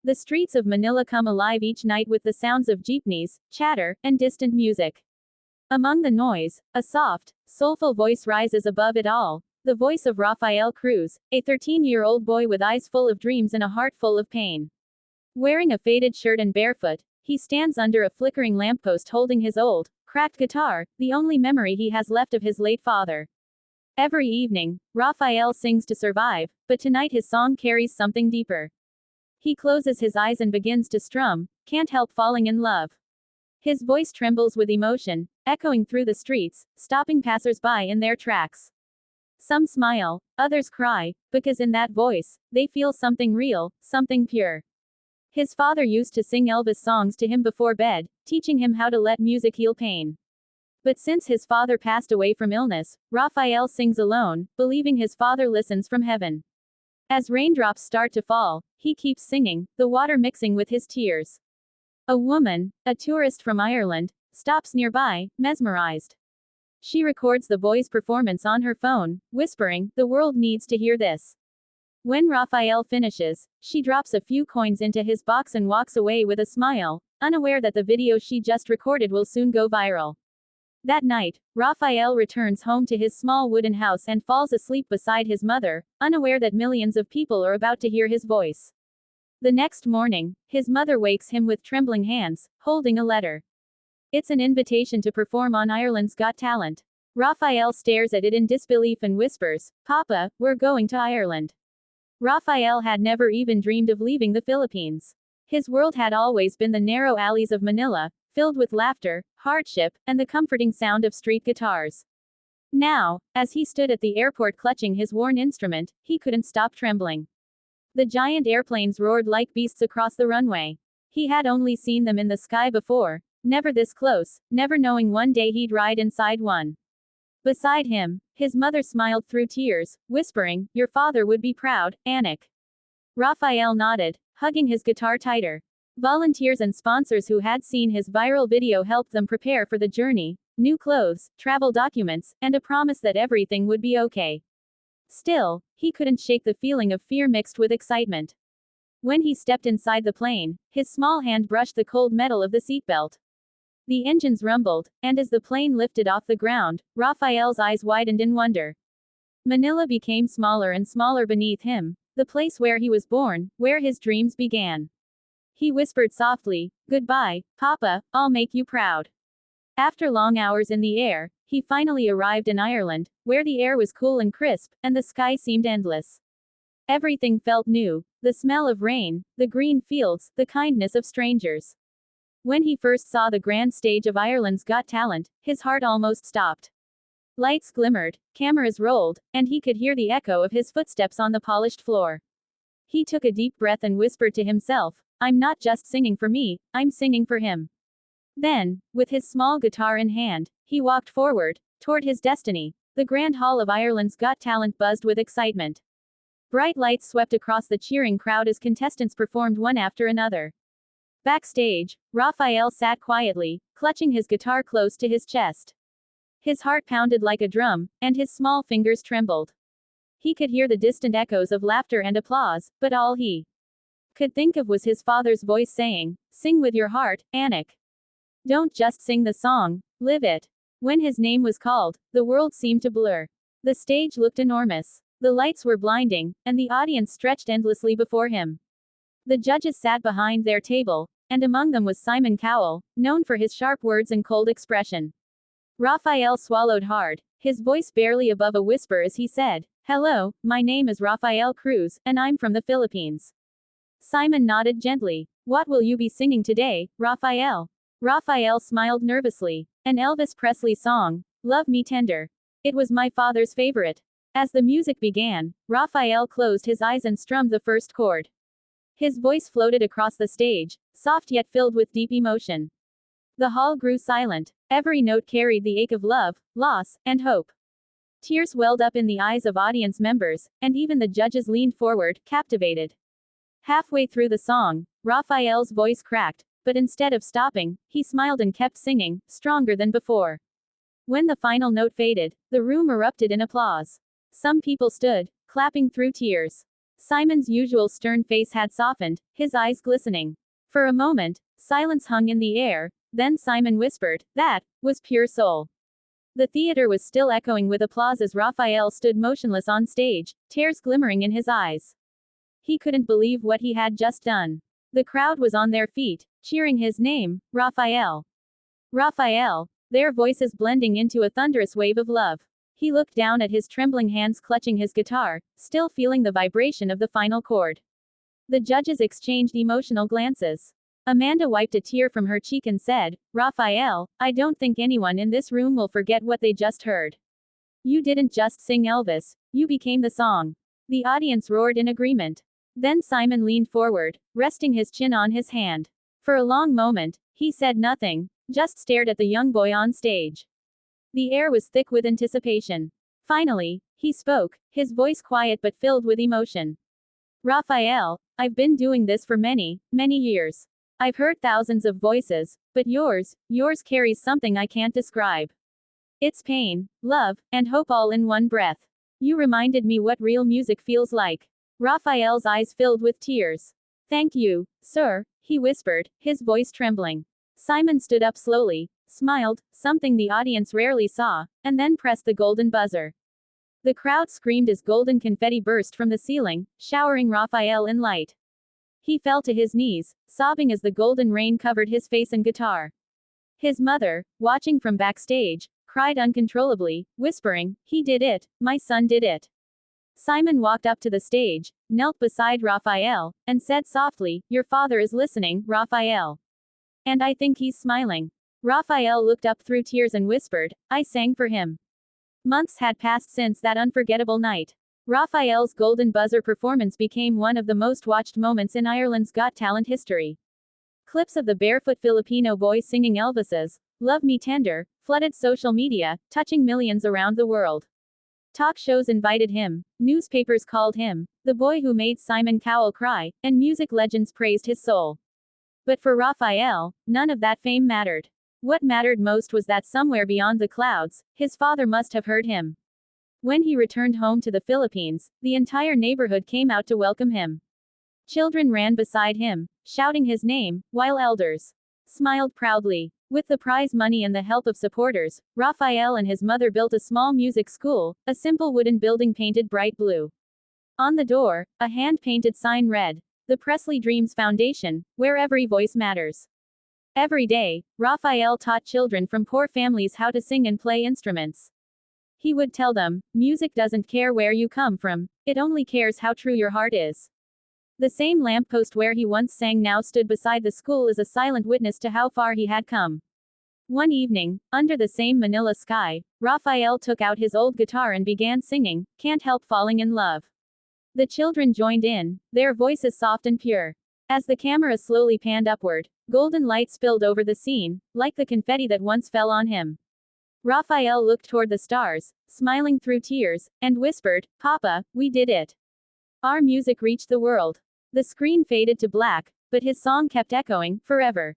The streets of Manila come alive each night with the sounds of jeepneys, chatter, and distant music. Among the noise, a soft, soulful voice rises above it all, the voice of Rafael Cruz, a 13-year-old boy with eyes full of dreams and a heart full of pain. Wearing a faded shirt and barefoot, he stands under a flickering lamppost holding his old, cracked guitar, the only memory he has left of his late father. Every evening, Rafael sings to survive, but tonight his song carries something deeper. He closes his eyes and begins to strum, Can't Help Falling in Love. His voice trembles with emotion, echoing through the streets, stopping passers-by in their tracks. Some smile, others cry, because in that voice, they feel something real, something pure. His father used to sing Elvis songs to him before bed, teaching him how to let music heal pain. But since his father passed away from illness, Rafael sings alone, believing his father listens from heaven. As raindrops start to fall, he keeps singing, the water mixing with his tears. A woman, a tourist from Ireland, stops nearby, mesmerized. She records the boy's performance on her phone, whispering, The world needs to hear this. When Rafael finishes, she drops a few coins into his box and walks away with a smile, unaware that the video she just recorded will soon go viral. That night, Rafael returns home to his small wooden house and falls asleep beside his mother, unaware that millions of people are about to hear his voice. The next morning, his mother wakes him with trembling hands, holding a letter. It's an invitation to perform on Ireland's Got Talent. Rafael stares at it in disbelief and whispers, Papa, we're going to Ireland. Rafael had never even dreamed of leaving the Philippines. His world had always been the narrow alleys of Manila, filled with laughter, hardship, and the comforting sound of street guitars. Now, as he stood at the airport clutching his worn instrument, he couldn't stop trembling. The giant airplanes roared like beasts across the runway. He had only seen them in the sky before, never this close, never knowing one day he'd ride inside one. Beside him, his mother smiled through tears, whispering, Your father would be proud, Anik. Rafael nodded, hugging his guitar tighter. Volunteers and sponsors who had seen his viral video helped them prepare for the journey, new clothes, travel documents, and a promise that everything would be okay. Still, he couldn't shake the feeling of fear mixed with excitement. When he stepped inside the plane, his small hand brushed the cold metal of the seatbelt. The engines rumbled, and as the plane lifted off the ground, Rafael's eyes widened in wonder. Manila became smaller and smaller beneath him, the place where he was born, where his dreams began. He whispered softly, Goodbye, Papa, I'll make you proud. After long hours in the air, he finally arrived in Ireland, where the air was cool and crisp, and the sky seemed endless. Everything felt new, the smell of rain, the green fields, the kindness of strangers. When he first saw the grand stage of Ireland's Got Talent, his heart almost stopped. Lights glimmered, cameras rolled, and he could hear the echo of his footsteps on the polished floor. He took a deep breath and whispered to himself, I'm not just singing for me, I'm singing for him. Then, with his small guitar in hand, he walked forward, toward his destiny. The grand hall of Ireland's Got Talent buzzed with excitement. Bright lights swept across the cheering crowd as contestants performed one after another. Backstage, Rafael sat quietly, clutching his guitar close to his chest. His heart pounded like a drum, and his small fingers trembled. He could hear the distant echoes of laughter and applause, but all he could think of was his father's voice saying, Sing with your heart, Anik. Don't just sing the song, live it. When his name was called, the world seemed to blur. The stage looked enormous. The lights were blinding, and the audience stretched endlessly before him. The judges sat behind their table, and among them was Simon Cowell, known for his sharp words and cold expression. Rafael swallowed hard, his voice barely above a whisper as he said, Hello, my name is Rafael Cruz, and I'm from the Philippines. Simon nodded gently. What will you be singing today, Rafael? Rafael smiled nervously. An Elvis Presley song, Love Me Tender. It was my father's favorite. As the music began, Rafael closed his eyes and strummed the first chord. His voice floated across the stage, soft yet filled with deep emotion. The hall grew silent. Every note carried the ache of love, loss, and hope. Tears welled up in the eyes of audience members, and even the judges leaned forward, captivated. Halfway through the song, Rafael's voice cracked, but instead of stopping, he smiled and kept singing, stronger than before. When the final note faded, the room erupted in applause. Some people stood, clapping through tears. Simon's usual stern face had softened, his eyes glistening. For a moment, silence hung in the air, then Simon whispered, "That was pure soul." The theater was still echoing with applause as Raphael stood motionless on stage, tears glimmering in his eyes. He couldn't believe what he had just done. The crowd was on their feet, cheering his name, Raphael. Raphael, their voices blending into a thunderous wave of love. He looked down at his trembling hands clutching his guitar, still feeling the vibration of the final chord. The judges exchanged emotional glances. Amanda wiped a tear from her cheek and said, "Raphael, I don't think anyone in this room will forget what they just heard. You didn't just sing Elvis, you became the song." The audience roared in agreement. Then Simon leaned forward, resting his chin on his hand. For a long moment, he said nothing, just stared at the young boy on stage. The air was thick with anticipation. Finally, he spoke, his voice quiet but filled with emotion. "Raphael, I've been doing this for many, many years. I've heard thousands of voices, but yours carries something I can't describe. It's pain, love, and hope all in one breath. You reminded me what real music feels like." Raphael's eyes filled with tears. "Thank you, sir," he whispered, his voice trembling. Simon stood up slowly, smiled, something the audience rarely saw, and then pressed the golden buzzer. The crowd screamed as golden confetti burst from the ceiling, showering Raphael in light. He fell to his knees, sobbing as the golden rain covered his face and guitar. His mother, watching from backstage, cried uncontrollably, whispering, "He did it, my son did it." Simon walked up to the stage, knelt beside Raphael, and said softly, "Your father is listening, Raphael. And I think he's smiling." Raphael looked up through tears and whispered, "I sang for him." Months had passed since that unforgettable night. Raphael's golden buzzer performance became one of the most watched moments in Ireland's Got Talent history. Clips of the barefoot Filipino boy singing Elvis's "Love Me Tender" flooded social media, touching millions around the world. Talk shows invited him, newspapers called him the boy who made Simon Cowell cry, and music legends praised his soul. But for Raphael, none of that fame mattered. What mattered most was that somewhere beyond the clouds, his father must have heard him. When he returned home to the Philippines, the entire neighborhood came out to welcome him. Children ran beside him, shouting his name, while elders smiled proudly. With the prize money and the help of supporters, Raphael and his mother built a small music school, a simple wooden building painted bright blue. On the door, a hand-painted sign read, "The Presley Dreams Foundation, where every voice matters." Every day, Raphael taught children from poor families how to sing and play instruments. He would tell them, "Music doesn't care where you come from, it only cares how true your heart is." The same lamppost where he once sang now stood beside the school as a silent witness to how far he had come. One evening, under the same Manila sky, Raphael took out his old guitar and began singing, "Can't Help Falling in Love." The children joined in, their voices soft and pure. As the camera slowly panned upward, golden light spilled over the scene, like the confetti that once fell on him. Raphael looked toward the stars, smiling through tears, and whispered, "Papa, we did it. Our music reached the world." The screen faded to black, but his song kept echoing, forever.